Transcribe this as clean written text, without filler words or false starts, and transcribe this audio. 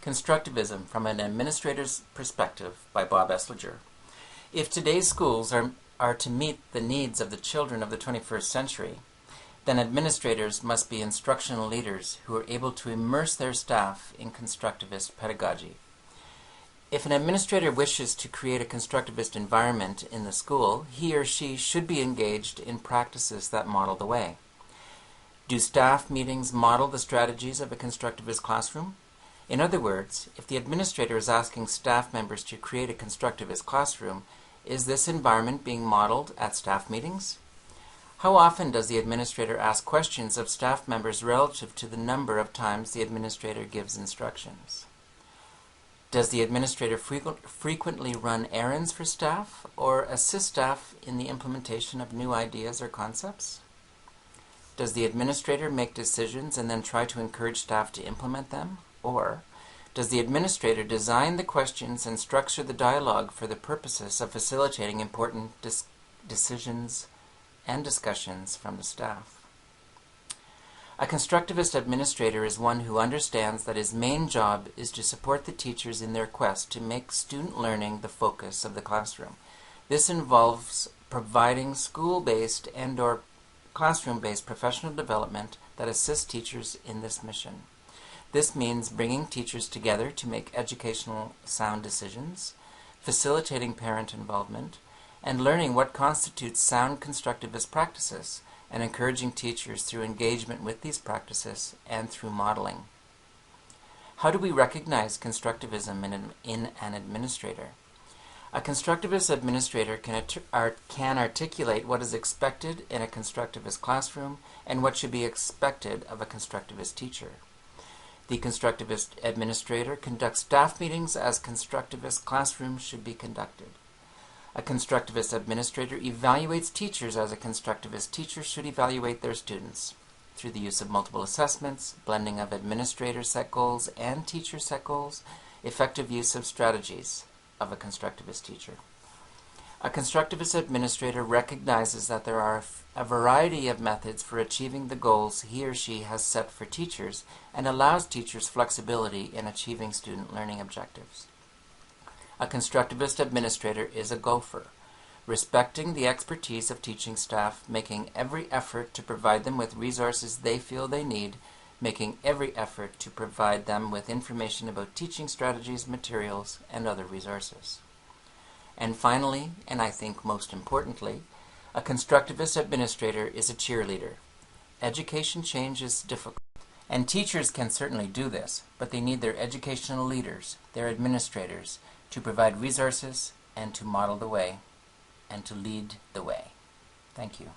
Constructivism from an Administrator's Perspective by Bob Eslinger. If today's schools are to meet the needs of the children of the 21st century, then administrators must be instructional leaders who are able to immerse their staff in constructivist pedagogy. If an administrator wishes to create a constructivist environment in the school, he or she should be engaged in practices that model the way. Do staff meetings model the strategies of a constructivist classroom? In other words, if the administrator is asking staff members to create a constructivist classroom, is this environment being modeled at staff meetings? How often does the administrator ask questions of staff members relative to the number of times the administrator gives instructions? Does the administrator frequently run errands for staff or assist staff in the implementation of new ideas or concepts? Does the administrator make decisions and then try to encourage staff to implement them? Or does the administrator design the questions and structure the dialogue for the purposes of facilitating important decisions and discussions from the staff? A constructivist administrator is one who understands that his main job is to support the teachers in their quest to make student learning the focus of the classroom. This involves providing school-based and/or classroom-based professional development that assists teachers in this mission. This means bringing teachers together to make educational sound decisions, facilitating parent involvement, and learning what constitutes sound constructivist practices, and encouraging teachers through engagement with these practices and through modeling. How do we recognize constructivism in an administrator? A constructivist administrator can articulate what is expected in a constructivist classroom and what should be expected of a constructivist teacher. The constructivist administrator conducts staff meetings as constructivist classrooms should be conducted. A constructivist administrator evaluates teachers as a constructivist teacher should evaluate their students through the use of multiple assessments, blending of administrator set goals and teacher set goals, effective use of strategies of a constructivist teacher. A constructivist administrator recognizes that there are a variety of methods for achieving the goals he or she has set for teachers and allows teachers flexibility in achieving student learning objectives. A constructivist administrator is a gopher, respecting the expertise of teaching staff, making every effort to provide them with resources they feel they need, making every effort to provide them with information about teaching strategies, materials, and other resources. And finally, and I think most importantly, a constructivist administrator is a cheerleader. Education change is difficult, and teachers can certainly do this, but they need their educational leaders, their administrators, to provide resources and to model the way and to lead the way. Thank you.